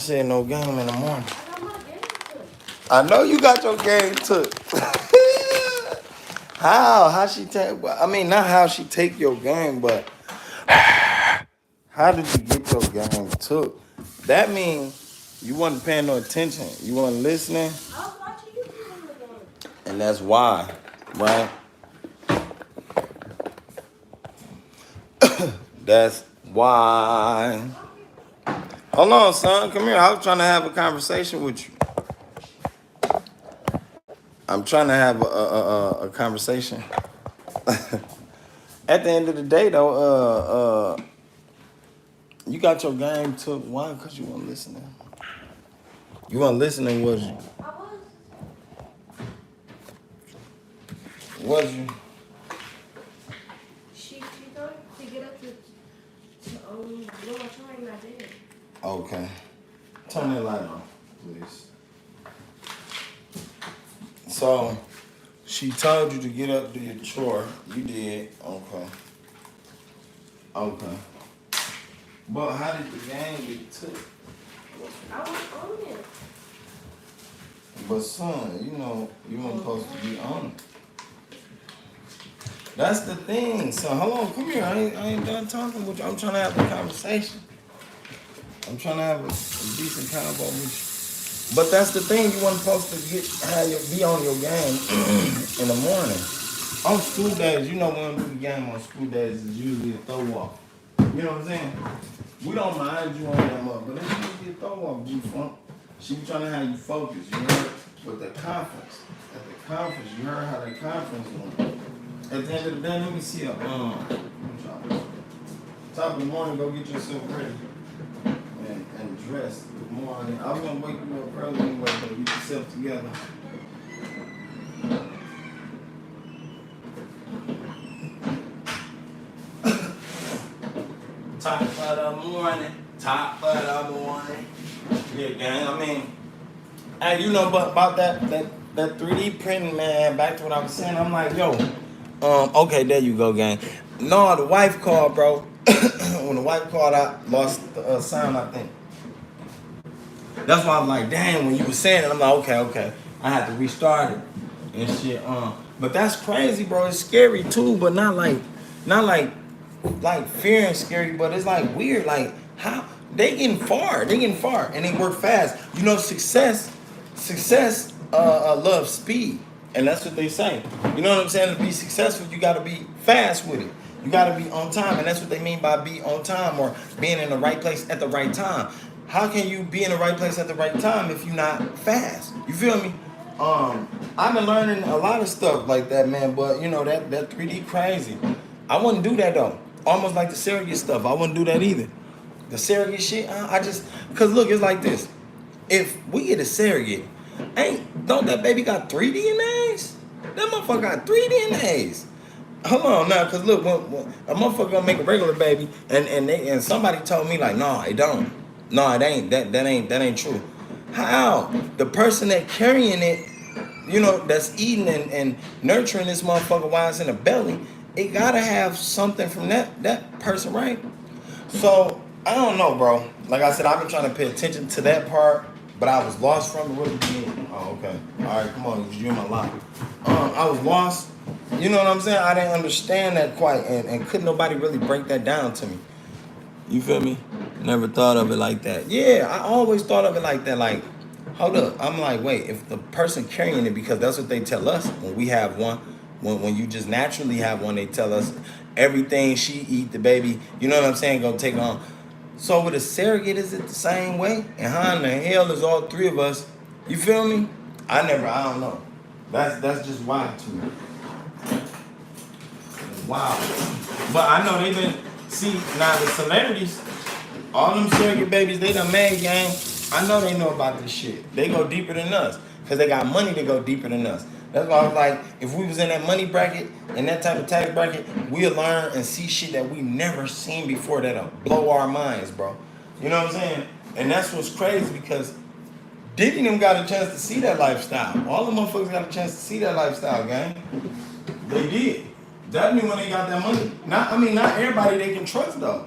Said no game in the morning. I know you got your game took. How she take? I mean, not how she take your game, but how did you get your game took? That means you wasn't paying no attention. You wasn't listening, I was watching YouTube on the game. and that's why, right? That's why. Hold on, son. Come here. I was trying to have a conversation with you. I'm trying to have a conversation. At the end of the day, though, you got your game took. Why? Because you weren't listening. You weren't listening, was you? I was. Was you? She told me to get up to do my trying, I did. Okay. Turn that light on, please. So, she told you to get up, do your chore. You did. Okay. Okay. But how did the game get took? I was on it. But son, you know, you weren't supposed to be on it. That's the thing. So hold on, come here. I ain't done talking with you. I'm trying to have a conversation. I'm trying to have a decent convo with you. But that's the thing. You weren't supposed to be on your game in the morning. On school days, you know when we do the game on school days is usually a throw off. You know what I'm saying? We don't mind you on that much, but it's usually a throw off, G-Funk. She be trying to have you focus, you heard? With the conference. At the conference, you heard how the conference went. At the end of the day, let me see a top of the morning, go get yourself ready and dressed. Good morning. I was gonna wake you up early anyway, but get yourself together. Top of the morning. Top of the morning. Yeah, gang. I mean, hey, you know about that 3D printing, man. Back to what I was saying. I'm like, yo, okay, there you go, gang. No, the wife called, bro. When the wife called, I lost the sound, I think. That's why I was like, damn, when you were saying it, I'm like, okay. I had to restart it and shit. But that's crazy, bro. It's scary too, but not like fear and scary, but it's like weird. Like how they getting far, and they work fast. You know, success loves speed, and that's what they say. You know what I'm saying? To be successful, you got to be fast with it. You got to be on time, and that's what they mean by be on time or being in the right place at the right time. How can you be in the right place at the right time if you're not fast? You feel me? I've been learning a lot of stuff like that, man. But you know that 3D crazy. I wouldn't do that though. Almost like the surrogate stuff. I wouldn't do that either. The surrogate shit, cause look, it's like this. If we get a surrogate, don't that baby got 3 DNAs? That motherfucker got 3 DNAs. Hold on now, cause look, when a motherfucker gonna make a regular baby, and somebody told me like, no, it don't. No, it ain't. That ain't true. How? The person that carrying it, you know, that's eating and nurturing this motherfucker while it's in the belly, it gotta have something from that person, right? So I don't know, bro. Like I said, I've been trying to pay attention to that part, but I was lost from it. What did you mean? Oh, okay. All right, come on, you're in my life. I was lost. You know what I'm saying? I didn't understand that quite, and couldn't nobody really break that down to me. You feel me? Never thought of it like that. Yeah, I always thought of it like that. Like, hold up. I'm like, wait, if the person carrying it, because that's what they tell us when we have one, when you just naturally have one, they tell us everything she eat, the baby, you know what I'm saying, go take on. So with a surrogate, is it the same way? And how in the hell is all three of us? You feel me? I don't know. That's just wild to me. Wow. But I know they've been, see, now the celebrities, all them surrogate babies, they done made, gang. I know they know about this shit. They go deeper than us. Because they got money to go deeper than us. That's why I was like, if we was in that money bracket and that type of tax bracket, we'll learn and see shit that we never seen before that'll blow our minds, bro. You know what I'm saying? And that's what's crazy because Diddy and them got a chance to see that lifestyle. All the motherfuckers got a chance to see that lifestyle, gang. They did. Definitely when they got that money. Not everybody they can trust though.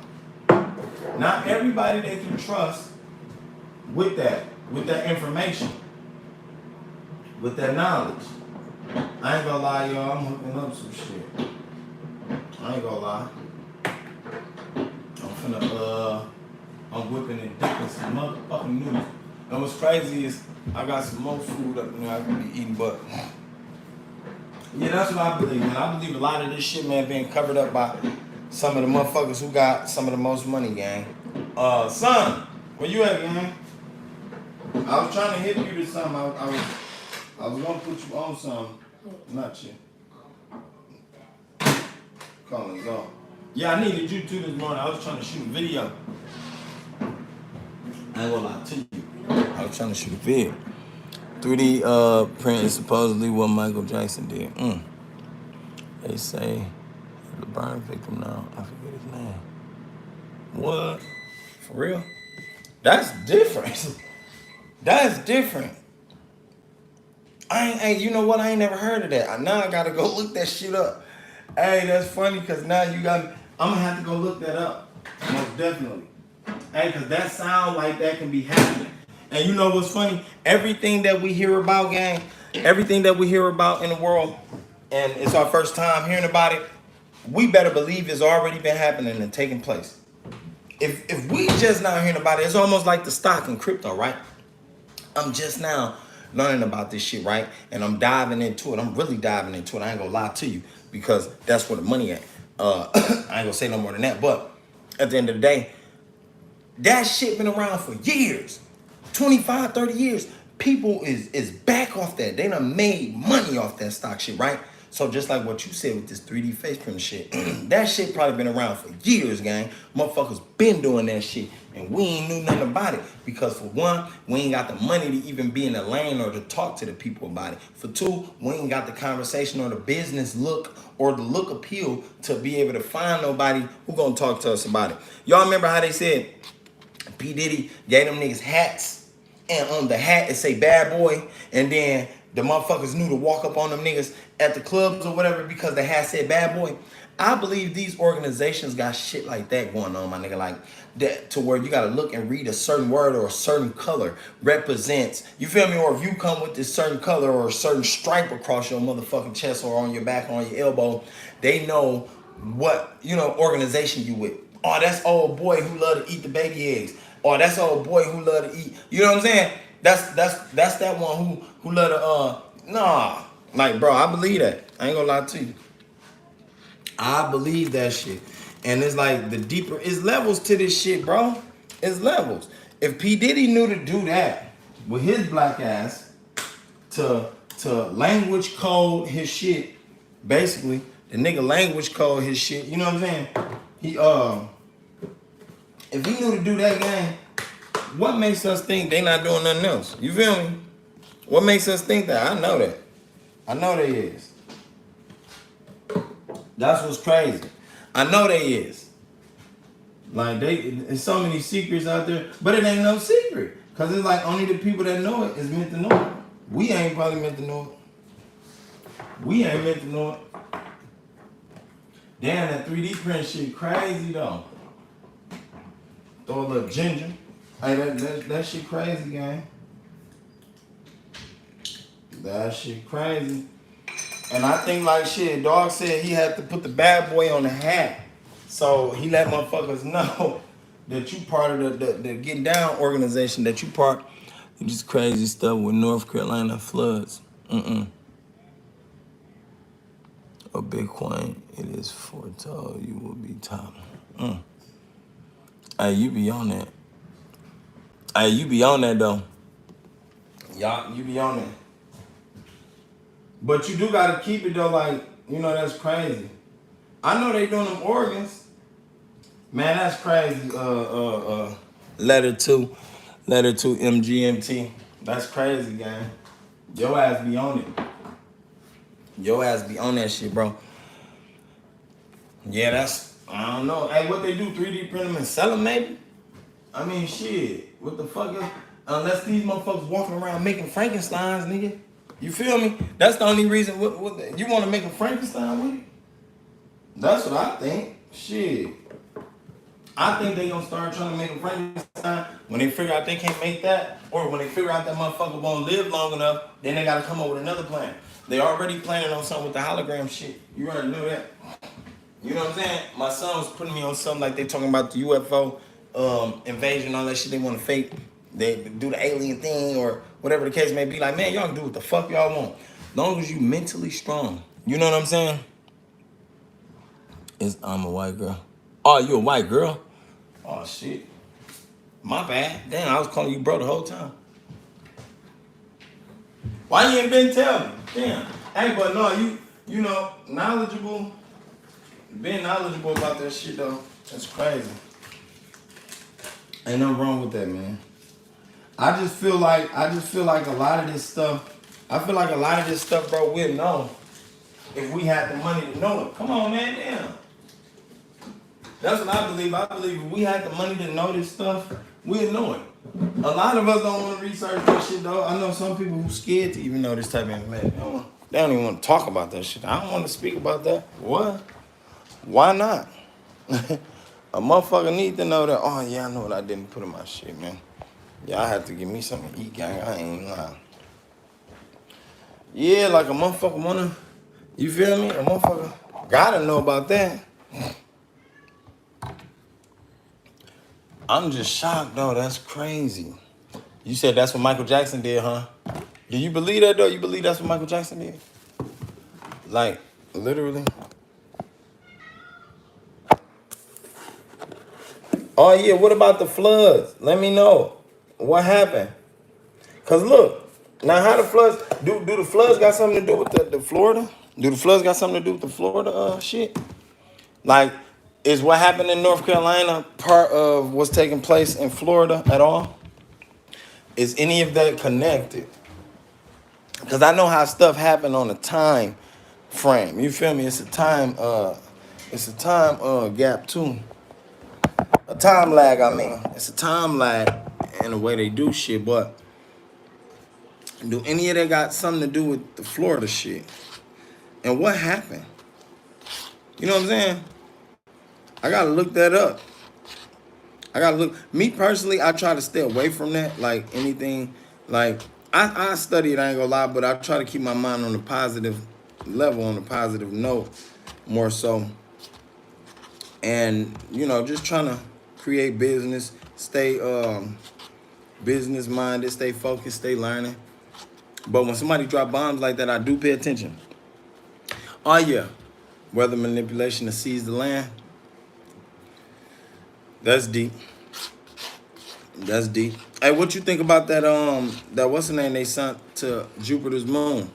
Not everybody they can trust with that information, with that knowledge. I ain't gonna lie, y'all, I'm hooking up some shit. I ain't gonna lie. I'm whipping and dipping some motherfucking noodles. And what's crazy is I got some more food up there I can be eating, but yeah, that's what I believe, man. I believe a lot of this shit, man, being covered up by some of the motherfuckers who got some of the most money, gang. Son, where you at, gang? I was trying to hit you to something. I was gonna put you on something. Not you. Calling go. Yeah, I needed you too this morning. I was trying to shoot a video. I ain't gonna lie to you. I was trying to shoot a video. 3D print is supposedly what Michael Jackson did. They say the burn victim now. I forget his name. What? For real? That's different. That's different. You know what? I ain't never heard of that. Now I gotta go look that shit up. Hey, that's funny because now you got me. I'm gonna have to go look that up. Most definitely. Hey, because that sound like that can be happening. And you know what's funny? Everything that we hear about, gang, everything that we hear about in the world, and it's our first time hearing about it, we better believe it's already been happening and taking place. If we just now hearing about it, it's almost like the stock in crypto, right? I'm just now learning about this shit, right? And I'm diving into it. I'm really diving into it. I ain't gonna lie to you because that's where the money at. I ain't gonna say no more than that. But at the end of the day, that shit been around for years. 25, 30 years. People is back off that. They done made money off that stock shit, right? So just like what you said with this 3D face print shit, that shit probably been around for years, gang. Motherfuckers been doing that shit, and we ain't knew nothing about it. Because for one, we ain't got the money to even be in the lane or to talk to the people about it. For two, we ain't got the conversation or the business look or the look appeal to be able to find nobody who gonna talk to us about it. Y'all remember how they said P. Diddy gave them niggas hats, and on the hat it say bad boy, and then the motherfuckers knew to walk up on them niggas at the clubs or whatever because the hat said bad boy. I believe these organizations got shit like that going on, my nigga, like that, to where you gotta look and read a certain word or a certain color represents, you feel me? Or if you come with this certain color or a certain stripe across your motherfucking chest or on your back or on your elbow, they know what, organization you with. Oh, that's old boy who love to eat the baby eggs. Or that's old boy who love to eat. You know what I'm saying? That's that one who love to nah. Like, bro, I believe that. I ain't gonna lie to you. I believe that shit. And it's like the deeper, it's levels to this shit, bro. It's levels. If P. Diddy knew to do that with his black ass to language code his shit, basically, the nigga language code his shit, you know what I'm saying? If he knew to do that, gang, what makes us think they not doing nothing else? You feel me? What makes us think that? I know that. I know they is. That's what's crazy. I know they is. Like, there's so many secrets out there, but it ain't no secret. Because it's like only the people that know it is meant to know it. We ain't probably meant to know it. We ain't meant to know it. Damn, that 3D print shit crazy, though. Throw a little ginger. Hey, that shit crazy, gang. That shit crazy. And I think like shit, dog said he had to put the bad boy on the hat. So he let motherfuckers know that you part of the Getting Down organization, that you part of this crazy stuff with North Carolina floods. A Bitcoin, it is foretold you will be top. Hey, you be on that. Hey, you be on that though. Y'all, you be on that. But you do gotta keep it though, like, that's crazy. I know they doing them organs. Man, that's crazy. Letter two MGMT. That's crazy, gang. Your ass be on it. Your ass be on that shit, bro. Yeah, I don't know. Hey, what they do, 3D print them and sell them maybe? I mean, shit. What the fuck is, unless these motherfuckers walking around making Frankensteins, nigga. You feel me? That's the only reason. What you want to make a Frankenstein with it? That's what I think. Shit. I think they gonna start trying to make a Frankenstein when they figure out they can't make that, or when they figure out that motherfucker won't live long enough, then they gotta come up with another plan. They already planning on something with the hologram shit. You already know that. You know what I'm saying? My son was putting me on something like they talking about the UFO invasion, all that shit they want to fake. They do the alien thing or whatever the case may be. Like, man, y'all can do what the fuck y'all want. As long as you mentally strong. You know what I'm saying? I'm a white girl. Oh, you a white girl? Oh, shit. My bad. Damn, I was calling you bro the whole time. Why you ain't been telling me? Damn. Hey, but no, you know, knowledgeable. Being knowledgeable about that shit though, that's crazy. Ain't nothing wrong with that, man. I just feel like a lot of this stuff. I feel like a lot of this stuff, bro, we'll know if we had the money to know it. Come on, man, damn. That's what I believe. I believe if we had the money to know this stuff, we'd know it. A lot of us don't want to research that shit though. I know some people who scared to even know this type of information. They don't even want to talk about that shit. I don't want to speak about that. What? Why not? A motherfucker need to know that, oh yeah, I know what I didn't put in my shit, man. Yeah, I have to give me something to eat, gang. I ain't lying. Yeah, like a motherfucker wanna, you feel me? A motherfucker gotta know about that. I'm just shocked though, that's crazy. You said that's what Michael Jackson did, huh? Do you believe that though? You believe that's what Michael Jackson did? Like, literally? Oh yeah, what about the floods? Let me know. What happened? Cause look, now how the floods do the floods got something to do with the Florida? Do the floods got something to do with the Florida shit? Like, is what happened in North Carolina part of what's taking place in Florida at all? Is any of that connected? Cause I know how stuff happened on a time frame. You feel me? It's a time gap too. A time lag, I mean. It's a time lag in the way they do shit, but do any of that got something to do with the Florida shit? And what happened? You know what I'm saying? I gotta look that up. I gotta look. Me personally, I try to stay away from that. Like anything, like I study it. I ain't gonna lie, but I try to keep my mind on the positive level, on the positive note, more so. And you know, just trying to create business, stay business minded, stay focused, stay learning. But when somebody drop bombs like that, I do pay attention. Oh yeah, weather manipulation to seize the land. That's deep. That's deep. Hey, what you think about that? That what's the name they sent to Jupiter's moon?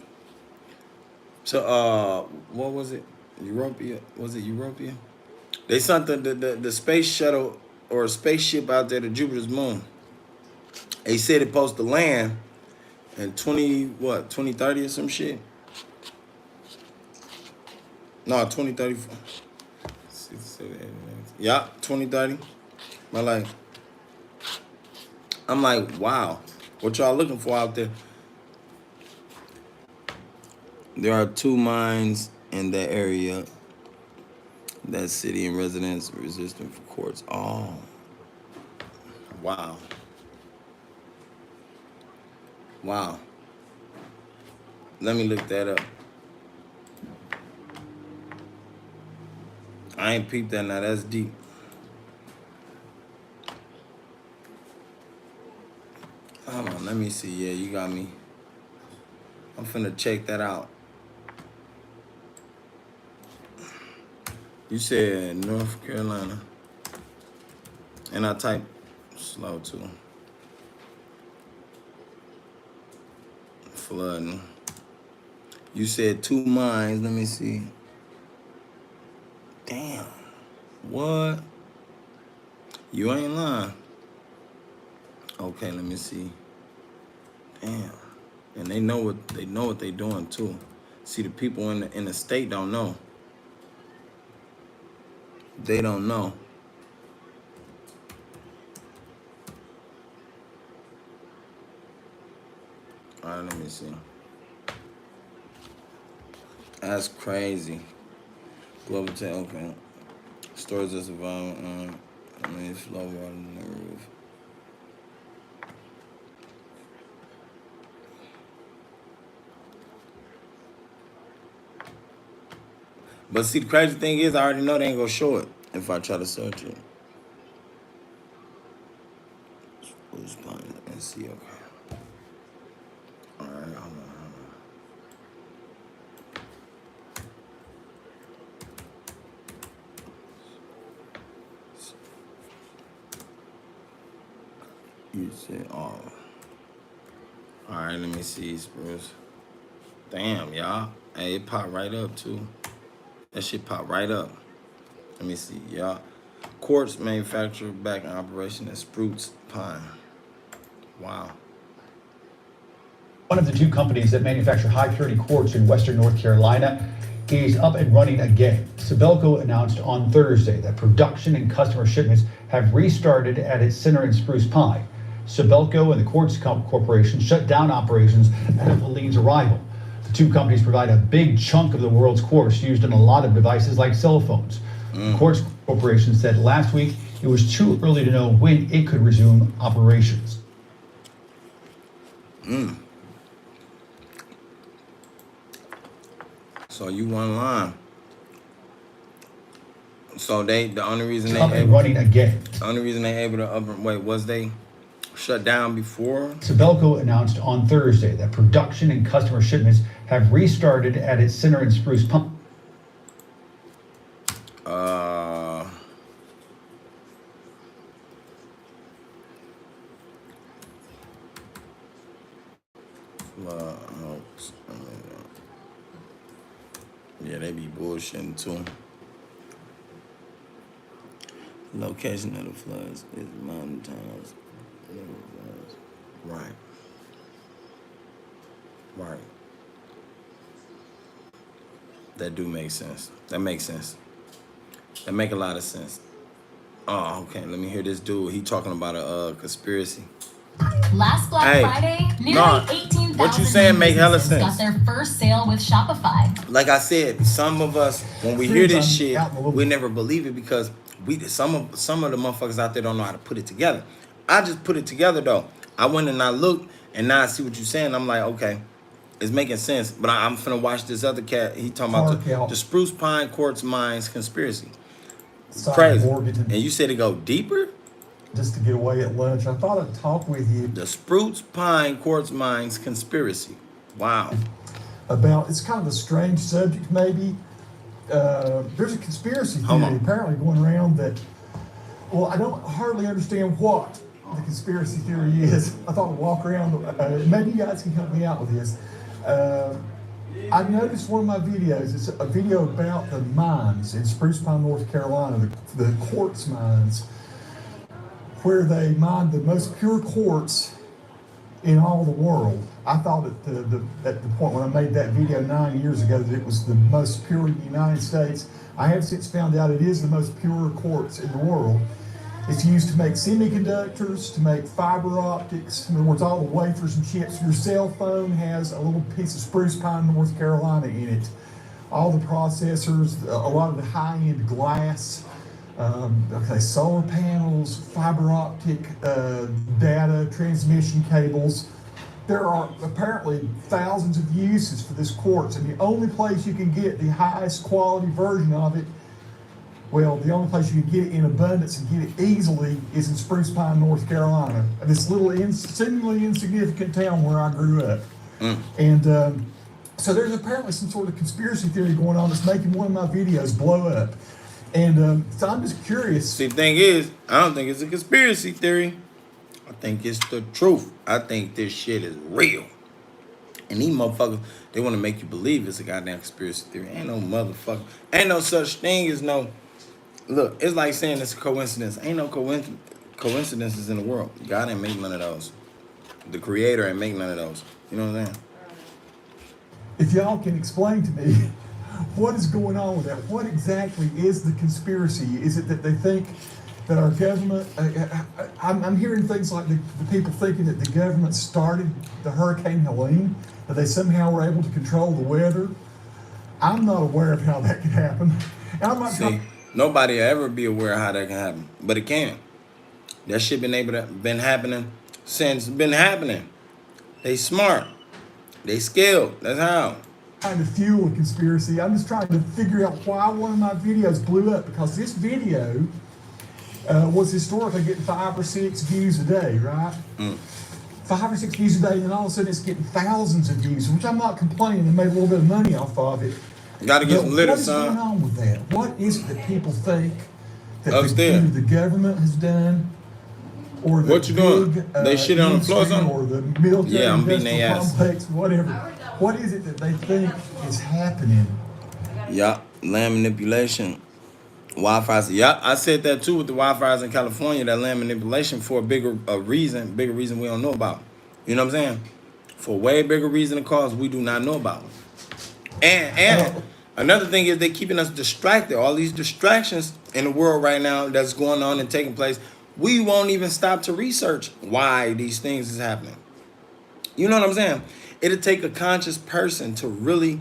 To what was it? Europia? Was it Europia? They sent the space shuttle or a spaceship out there to Jupiter's moon. They said it supposed to land in 2030 or some shit. No, 2034. Yeah, 2030. My life. I'm like, wow, what y'all looking for out there? There are 2 mines in that area. That city and residents resistant for courts. Oh, wow. Wow. Let me look that up. I ain't peeped that now. That's deep. Hold on, let me see. Yeah, you got me. I'm finna check that out. You said North Carolina. And I type slow too. Flooding. You said 2 mines. Let me see. Damn. What? You ain't lying. Okay, let me see. Damn. And they know what they doing too. See, the people in the state don't know. They don't know. All right, let me see. That's crazy. Global tech, okay. Stores of survival. I mean, flow water in the roof. But see, the crazy thing is, I already know they ain't gonna show it if I try to search it. Who's playing? Let's see, okay. Alright, hold on. You said, oh. Alright, let me see, Spruce. Damn, y'all. Hey, it popped right up, too. That shit popped right up. Let me see, y'all. Quartz manufacturer back in operation at Spruce Pine. Wow. One of the two companies that manufacture high-purity quartz in western North Carolina is up and running again. Sibelco announced on Thursday that production and customer shipments have restarted at its center in Spruce Pine. Sibelco and the Quartz Corporation shut down operations ahead of Helene's arrival. The two companies provide a big chunk of the world's quartz used in a lot of devices like cell phones. The Quartz Corporation said last week it was too early to know when it could resume operations. So you one line. So the only reason they Up and running again. The only reason they able to was they shut down before? Sibelco announced on Thursday that production and customer shipments have restarted at its center in Spruce Pine. Yeah, they be bullshitting too. Location of the floods is mundane. Right. Right. That do make sense. That makes sense. That make a lot of sense. Oh, okay. Let me hear this dude. He talking about a conspiracy. Last Black Friday, nearly 18,000 what you saying make hella businesses got sense. their first sale with Shopify. Like I said, some of us when we hear this shit, we never believe it because some of the motherfuckers out there don't know how to put it together. I just put it together though. I went and I looked and now I see what you're saying. I'm like, okay, it's making sense. But I'm finna watch this other cat. He talking about the Spruce Pine Quartz Mines conspiracy. Crazy. And you said it go deeper? Just to get away at lunch. I thought I'd talk with you. The Spruce Pine Quartz Mines conspiracy. Wow. It's kind of a strange subject maybe. There's a conspiracy theory apparently going around that, well, I don't hardly understand what the conspiracy theory is. I thought I'd walk around, maybe you guys can help me out with this. I noticed one of my videos, it's a video about the mines in Spruce Pine, North Carolina, the quartz mines, where they mine the most pure quartz in all the world. I thought at the point when I made that video 9 years ago that it was the most pure in the United States. I have since found out it is the most pure quartz in the world. It's used to make semiconductors, to make fiber optics. In other words, all the wafers and chips. Your cell phone has a little piece of Spruce Pine, North Carolina in it. All the processors, a lot of the high-end glass, solar panels, fiber optic data, transmission cables. There are apparently thousands of uses for this quartz, and the only place you can get the highest quality version of it, well, the only place you can get it in abundance and get it easily is in Spruce Pine, North Carolina, this little seemingly insignificant town where I grew up. And so there's apparently some sort of conspiracy theory going on that's making one of my videos blow up. And so I'm just curious. See, the thing is, I don't think it's a conspiracy theory. I think it's the truth. I think this shit is real. And these motherfuckers, they want to make you believe it's a goddamn conspiracy theory. Ain't no motherfucker. Ain't no such thing as no. Look, it's like saying it's a coincidence. Ain't no coincidences in the world. God ain't make none of those. The creator ain't make none of those. You know what I'm saying? If y'all can explain to me what is going on with that? What exactly is the conspiracy? Is it that they think that our government, I'm hearing things like the people thinking that the government started the Hurricane Helene, that they somehow were able to control the weather. I'm not aware of how that could happen. And I'm not Nobody will ever be aware of how that can happen, but it can. That shit been happening since been happening. They smart. They skilled. That's how. Trying to fuel a conspiracy. I'm just trying to figure out why one of my videos blew up, because this video was historically getting 5 or 6 views a day, right? 5 or 6 views a day, and then all of a sudden it's getting thousands of views, which I'm not complaining. They made a little bit of money off of it. You gotta get some litter, son. What is going on with that? What is it that people think that Upstairs. either the government has done, or the What you doing? They shit on the floor or something? or the military Yeah, I'm beating industrial their ass. complex, whatever. What is it that they think is happening? Yup, land manipulation. Wildfires. Yup, I said that too with the wildfires in California, that land manipulation for a bigger reason we don't know about. You know what I'm saying? For a way bigger reason and cause we do not know about. And another thing is they're keeping us distracted. All these distractions in the world right now that's going on and taking place, we won't even stop to research why these things is happening. You know what I'm saying? It'll take a conscious person to really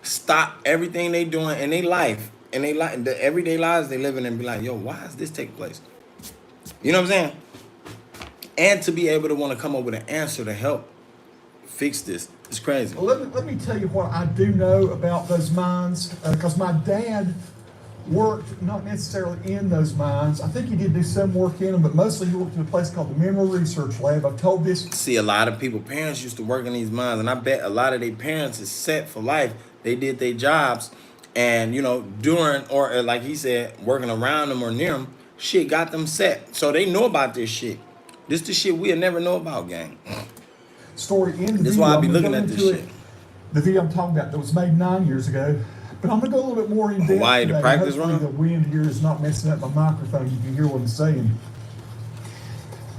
stop everything they doing in their life, the everyday lives they living, and be like, yo, why is this taking place? You know what I'm saying? And to be able to want to come up with an answer to help fix this. It's crazy. Well, let me tell you what I do know about those mines, because my dad worked not necessarily in those mines. I think he did do some work in them, but mostly he worked in a place called the Mineral Research Lab. I've told this. See, a lot of people, parents used to work in these mines, and I bet a lot of their parents is set for life. They did their jobs, and, you know, during, or like he said, working around them or near them, shit got them set. So they know about this shit. This the shit we'll never know about, gang. Story in the That's video. why I be I'm looking gonna at go this into shit. The video I'm talking about that was made 9 years ago, but I'm gonna go a little bit more in depth. Hawaii, the today. practice Hopefully run? the wind here is not messing up my microphone. You can hear what I'm saying.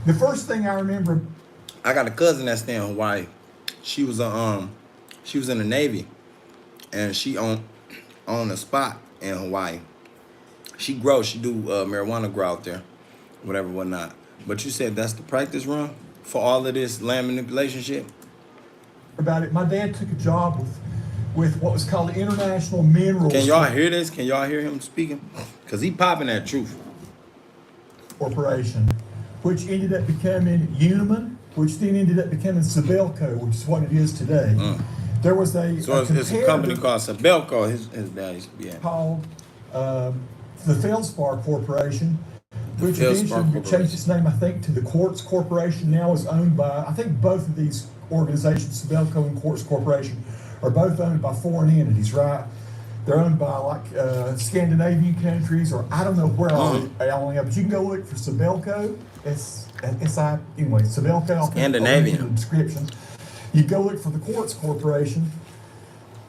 The first thing I remember. I got a cousin that's staying in Hawaii. She was in the Navy, and she on a spot in Hawaii. She grows. She do marijuana grow out there, whatever, whatnot. But you said that's the practice run for all of this land manipulation shit? About it. My dad took a job with what was called the International Minerals Can y'all hear this? Can y'all hear him speaking? Because he popping that truth. Corporation, which ended up becoming Uniman, which then ended up becoming Sibelco, which is what it is today. There was So it's a company called Sabelco. His dad used to be at. called the Feldspar Corporation, which Feldspar eventually changed its name, I think, to the Quartz Corporation. Now is owned by, I think both of these organizations, Sibelco and Quartz Corporation, are both owned by foreign entities, right? They're owned by like Scandinavian countries, or I don't know where all they are, but you can go look for Sibelco. Anyway, Sibelco. I'll put a link in the description. You go look for the Quartz Corporation.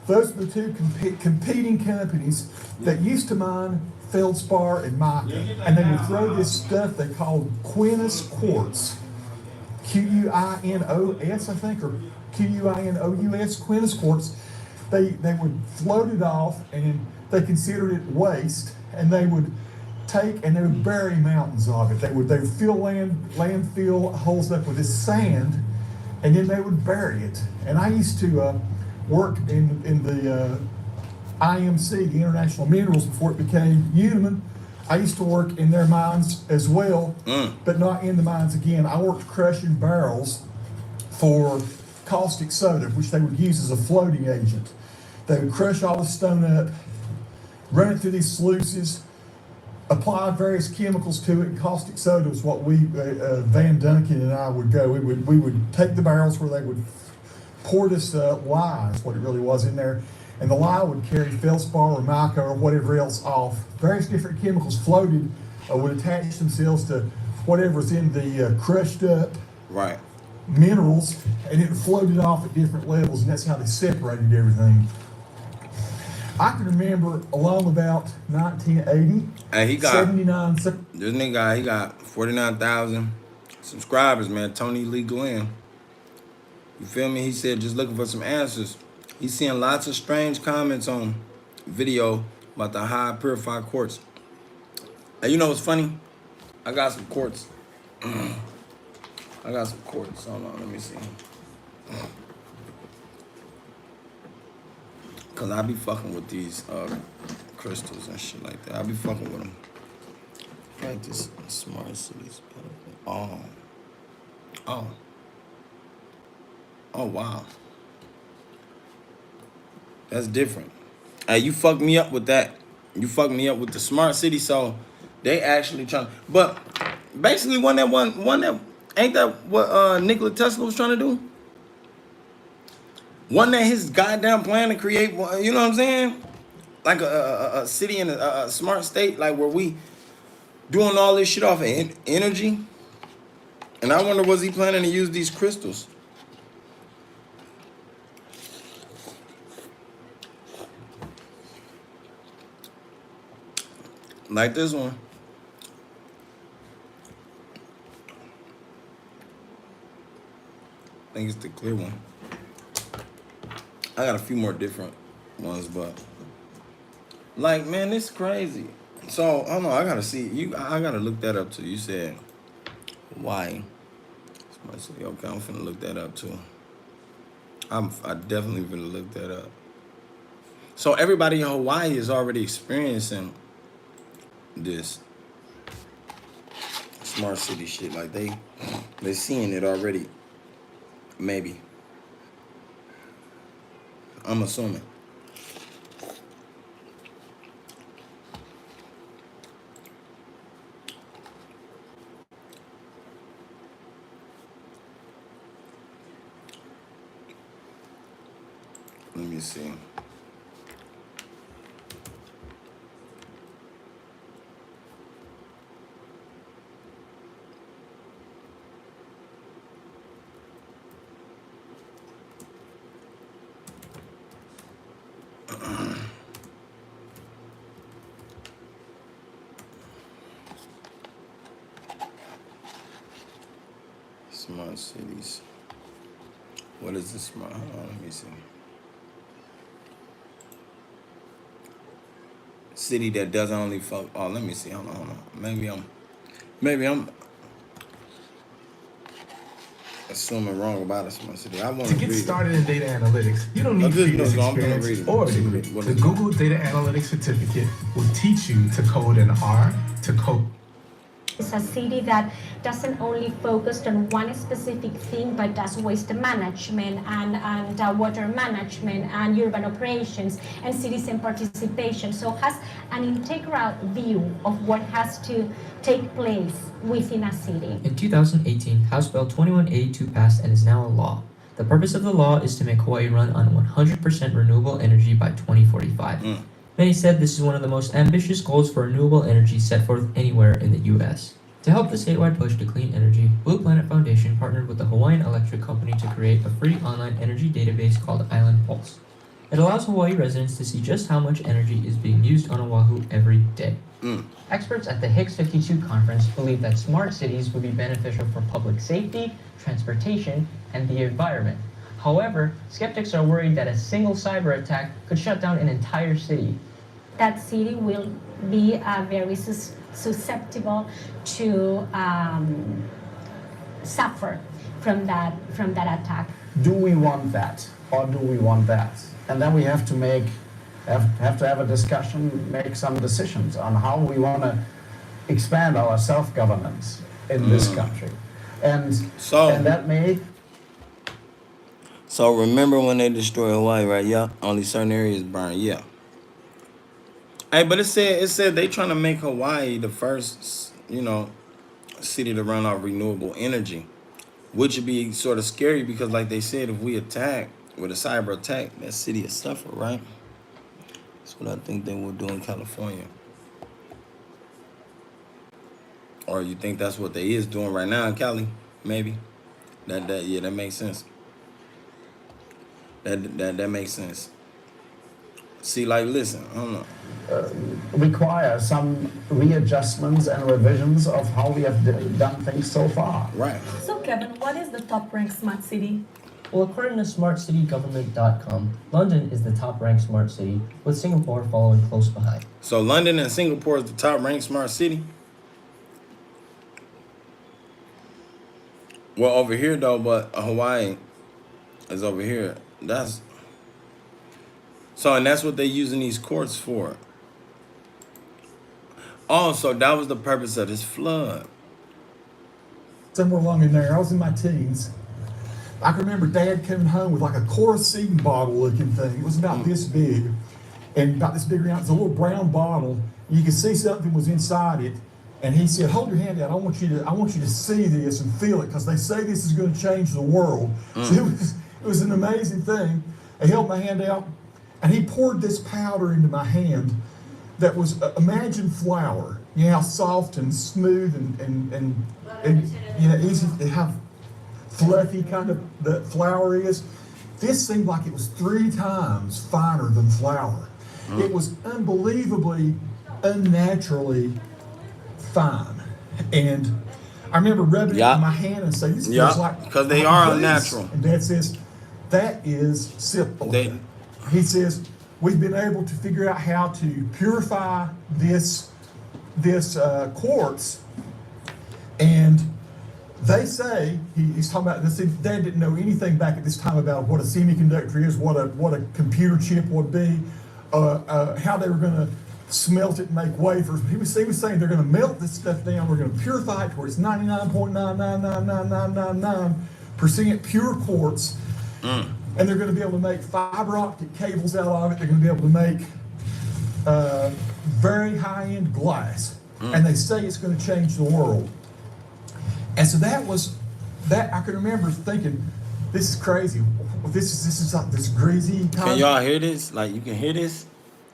Those are the two competing companies that used to mine feldspar and mica, and they would throw this stuff they called Quinous quartz, Q-U-I-N-O-S, I think, or Q-U-I-N-O-U-S, Quinous quartz. They would float it off, and they considered it waste, and they would take and they would bury mountains of it. They would fill landfill holes up with this sand, and then they would bury it. And I used to work in the IMC, the International Minerals, before it became Uniman. I used to work in their mines as well, but not in the mines again. I worked crushing barrels for caustic soda, which they would use as a floating agent. They would crush all the stone up, run it through these sluices, apply various chemicals to it, and caustic soda was what we, Van Duncan and I would go. We would take the barrels where they would pour this lye, is what it really was, in there, and the lye would carry feldspar or mica or whatever else off. Various different chemicals floated, would attach themselves to whatever's in the crushed up minerals, and it floated off at different levels, and that's how they separated everything. I can remember along about 1980, Hey, he got 79. this nigga. He got 49,000 subscribers, man. Tony Lee Glenn. You feel me? He said just looking for some answers. He's seeing lots of strange comments on video about the high purified quartz. Hey, you know what's funny? I got some quartz. I got some quartz. Hold on, let me see. Cause I be fucking with these crystals and shit like that. I be fucking with them. Practice smart cities. Oh, wow. That's different. Hey, you fucked me up with that. You fucked me up with the smart city. So they actually trying. But basically, one that ain't that what Nikola Tesla was trying to do. One that his goddamn plan to create. You know what I'm saying? Like a city in a smart state, like where we doing all this shit off of energy. And I wonder, was he planning to use these crystals? Like this one. I think it's the clear one. I got a few more different ones, but like, man, this is crazy. So, hold on, I gotta see you. I gotta look that up too. You said why? Okay, I'm finna look that up too. I definitely finna look that up. So everybody in Hawaii is already experiencing this smart city shit. Like they seeing it already. Maybe. I'm assuming. Let me see. Smart cities. What is the smart? Hold on, let me see. City that doesn't only fuck. Oh, let me see. Hold on. Maybe I'm assuming wrong about a smart city. I want to get started in data analytics, you don't need previous experience or a degree. The Google Data Analytics Certificate will teach you to code in R, to code. It's a city that doesn't only focus on one specific thing, but does waste management and water management and urban operations and citizen participation. So it has an integral view of what has to take place within a city. In 2018, House Bill 2182 passed and is now a law. The purpose of the law is to make Hawaii run on 100% renewable energy by 2045. Many said this is one of the most ambitious goals for renewable energy set forth anywhere in the U.S. To help the statewide push to clean energy, Blue Planet Foundation partnered with the Hawaiian Electric Company to create a free online energy database called Island Pulse. It allows Hawaii residents to see just how much energy is being used on Oahu every day. Experts at the Hicks 52 conference believe that smart cities would be beneficial for public safety, transportation, and the environment. However, skeptics are worried that a single cyber attack could shut down an entire city. That city will be very susceptible to suffer from that attack. Do we want that, or do we want that? And then we have to have a discussion, make some decisions on how we want to expand our self-governance in this country, and that may. So remember when they destroyed Hawaii, right? Yeah, only certain areas burned. Yeah. Hey, but it said they trying to make Hawaii the first, city to run off renewable energy, which would be sort of scary because, like they said, if we attack with a cyber attack, that city will suffer, right? That's what I think they will do in California. Or you think that's what they is doing right now in Cali? Maybe. That makes sense. That makes sense. See, like, listen, I don't know. Require some readjustments and revisions of how we have done things so far. Right. So, Kevin, what is the top-ranked smart city? Well, according to smartcitygovernment.com, London is the top-ranked smart city, with Singapore following close behind. So London and Singapore is the top-ranked smart city? Well, over here, though, but Hawaii is over here. And that's what they're using these courts for. Oh, so that was the purpose of this flood. Somewhere along in there, I was in my teens. I can remember Dad coming home with like a kerosene bottle looking thing. It was about this big, and about this big around. It's a little brown bottle. You could see something was inside it. And he said, "Hold your hand out. I want you to see this and feel it, because they say this is going to change the world." So it was an amazing thing. I held my hand out, and he poured this powder into my hand that was, imagine flour. You know how soft and smooth and you know, easy, how fluffy kind of the flour is. This seemed like it was 3 times finer than flour. It was unbelievably, unnaturally fine. And I remember rubbing it in my hand and saying, "This feels like," because they are unnatural. And Dad says, "That is simple." He says, "We've been able to figure out how to purify this quartz," and they say, he's talking about this. Dad didn't know anything back at this time about what a semiconductor is, what a computer chip would be, how they were going to smelt it and make wafers. He was saying they're going to melt this stuff down. We're going to purify it to where it's 99.99999% pure quartz. And they're going to be able to make fiber optic cables out of it. They're going to be able to make very high-end glass. And they say it's going to change the world. And so that I can remember thinking, this is crazy. This is like this greasy. Can y'all hear this? Like, you can hear this?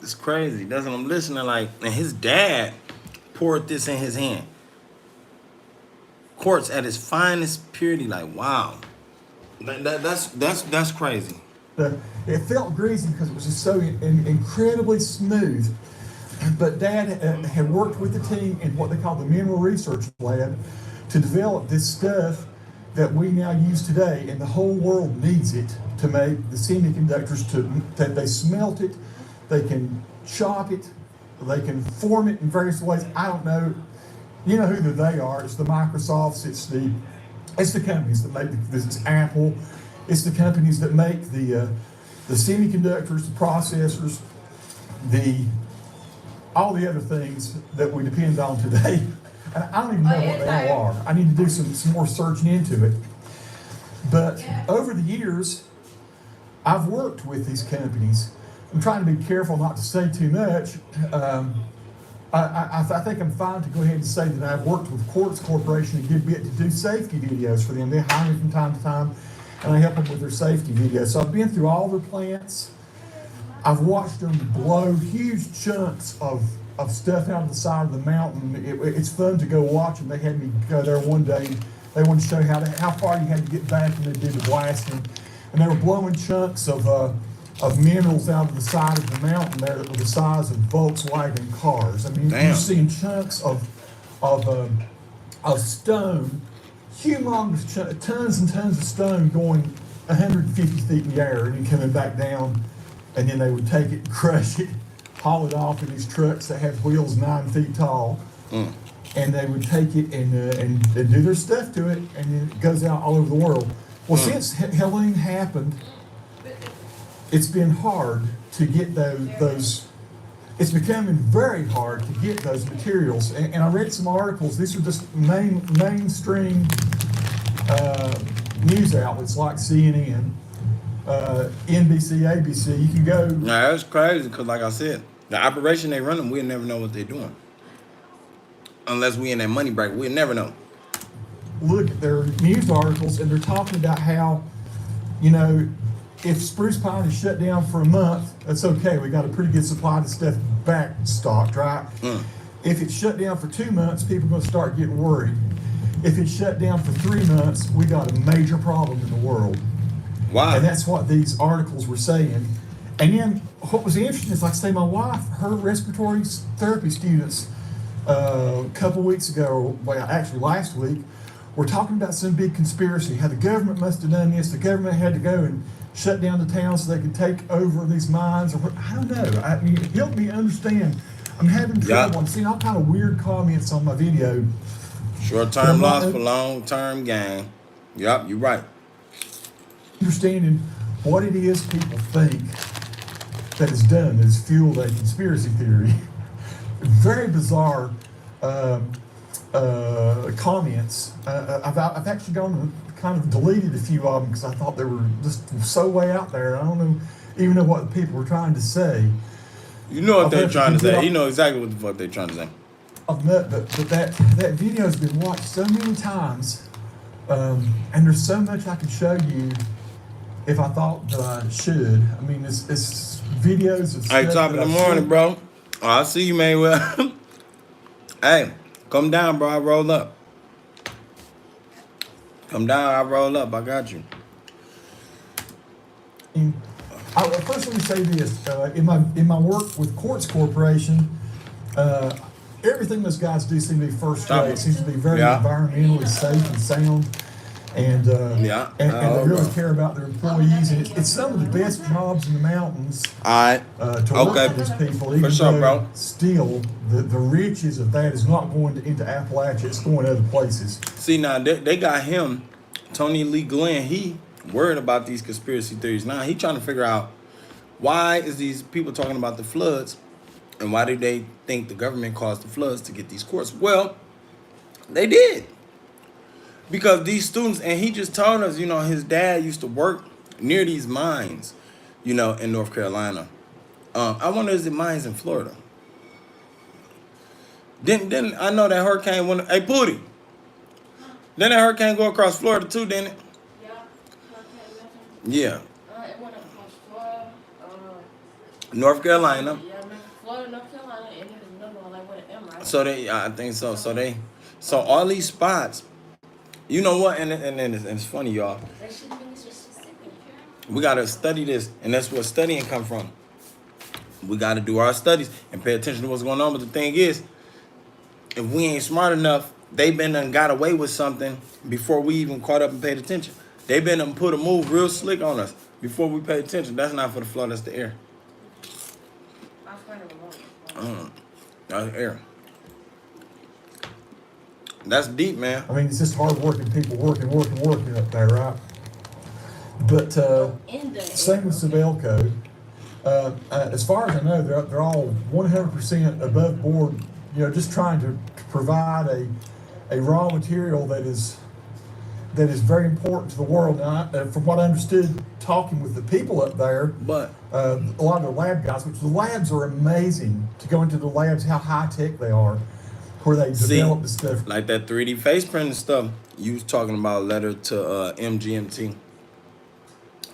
It's crazy. That's what I'm listening like. And his dad poured this in his hand. Quartz at its finest purity. Like, wow. That's crazy. It felt greasy because it was just so incredibly smooth. But Dad had worked with the team in what they call the Mineral Research Lab to develop this stuff that we now use today, and the whole world needs it to make the semiconductors. That they smelt it, they can chop it, they can form it in various ways. I don't know. You know who they are? It's the Microsofts. It's the companies that make this. Apple. It's the companies that make the semiconductors, the processors, all the other things that we depend on today. And I don't even know what they all are. I need to do some more searching into it. But over the years, I've worked with these companies. I'm trying to be careful not to say too much. I think I'm fine to go ahead and say that I've worked with Quartz Corporation a good bit to do safety videos for them. They hire me from time to time, and I help them with their safety videos. So I've been through all their plants. I've watched them blow huge chunks of stuff out of the side of the mountain. It's fun to go watch them. They had me go there one day. They wanted to show how far you had to get back when they did the blasting. And they were blowing chunks of minerals out of the side of the mountain there that were the size of Volkswagen cars. I mean, you're seeing chunks of stone, humongous tons and tons of stone going 150 feet in the air and then coming back down, and then they would take it and crush it, haul it off in these trucks that have wheels 9 feet tall, and they would take it and do their stuff to it, and then it goes out all over the world. Well, since Helene happened, it's been hard to get those. It's becoming very hard to get those materials. And I read some articles. These are just mainstream news outlets like CNN, NBC, ABC. You can go. Nah, that's crazy because, like I said, the operation they run them, we'll never know what they're doing. Unless we in that money break, we'll never know. Look at their news articles, and they're talking about how, you know, if spruce pine is shut down for a month, that's okay. We got a pretty good supply of stuff back stocked, right? If it's shut down for 2 months, people are going to start getting worried. If it's shut down for 3 months, we got a major problem in the world. Wow. And that's what these articles were saying. And then what was interesting is, like, say, my wife, her respiratory therapy students, a couple weeks ago, well, actually last week, were talking about some big conspiracy, how the government must have done this. The government had to go and shut down the town so they could take over these mines, or what, I don't know. I mean, help me understand. I'm having trouble. I'm seeing all kind of weird comments on my video. Short-term loss for long-term gain. Yep, you're right. Understanding what it is people think that is done that has fueled a conspiracy theory. very bizarre comments. I've actually gone and kind of deleted a few of them because I thought they were just so way out there. I don't even know what the people were trying to say. You know what they're trying to say. You know exactly what the fuck they're trying to say. But that video has been watched so many times, and there's so much I could show you if I thought that I should. I mean, it's videos of Hey, top of the morning, bro. Oh, I see you, Mayweather. Hey, come down, bro. I roll up. Come down, I roll up. I got you. First, let me say this: in my work with Quartz Corporation, everything those guys do seems to be first rate. It seems to be very environmentally safe and sound, and they really care about their employees. And it's some of the best jobs in the mountains. To work for these people, even though still the riches of that is not going into Appalachia; it's going other places. See, now they got him, Tony Lee Glenn. He worried about these conspiracy theories. Now he trying to figure out why is these people talking about the floods, and why do they think the government caused the floods to get these quartz? Well, they did. Because these students, and he just told us, his dad used to work near these mines, in North Carolina. I wonder, is it mines in Florida? Didn't I know that hurricane went, hey, Pootie, didn't that hurricane go across Florida too, didn't it? Yeah. It went across Florida. North Carolina. Yeah, Florida, North Carolina, and there's another one like with an M, right? So I think so. So all these spots, you know what? And it's funny, y'all. We gotta study this, and that's where studying come from. We gotta do our studies and pay attention to what's going on. But the thing is, if we ain't smart enough, they been done got away with something before we even caught up and paid attention. They been done put a move real slick on us before we paid attention. That's not for the floor, that's the air. That's air. That's deep, man. I mean, it's just hard-working people working up there, right? But same with Sibelco. As far as I know, they're all 100% above board. Just trying to provide a raw material that is very important to the world. Now, from what I understood, talking with the people up there, but a lot of the lab guys, which the labs are amazing. To go into the labs, how high tech they are, where they develop the stuff. Like that 3D face printing stuff you was talking about, letter to MGMT.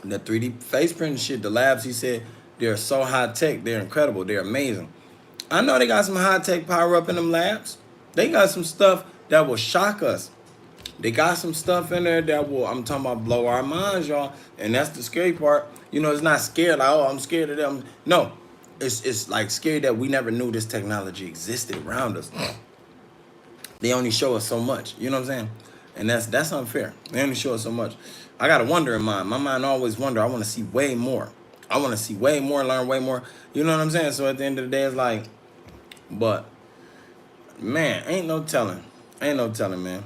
That 3D face printing shit, the labs, he said, they're so high tech, they're incredible, they're amazing. I know they got some high tech power up in them labs. They got some stuff that will shock us. They got some stuff in there that will, I'm talking about, blow our minds, y'all. And that's the scary part. It's not scared like, oh, I'm scared of them. No, it's like scary that we never knew this technology existed around us. They only show us so much, you know what I'm saying? And that's unfair. They only show us so much. I got a wonder in mind. My mind always wonder. I want to see way more. I want to see way more, learn way more. You know what I'm saying? So at the end of the day, it's like, but, man, ain't no telling. Ain't no telling, man.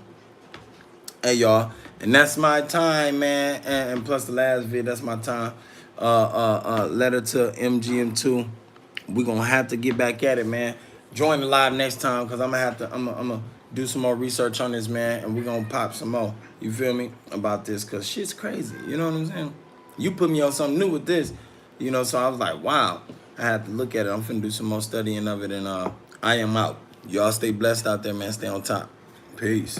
Hey, y'all. And that's my time, man. And plus the last vid, that's my time. Letter to MGM2. We're going to have to get back at it, man. Join the live next time, because I'm going to do some more research on this, man. And we're going to pop some more. You feel me? About this, because shit's crazy. You know what I'm saying? You put me on something new with this. So I was like, wow. I had to look at it. I'm finna do some more studying of it. And I am out. Y'all stay blessed out there, man. Stay on top. Peace.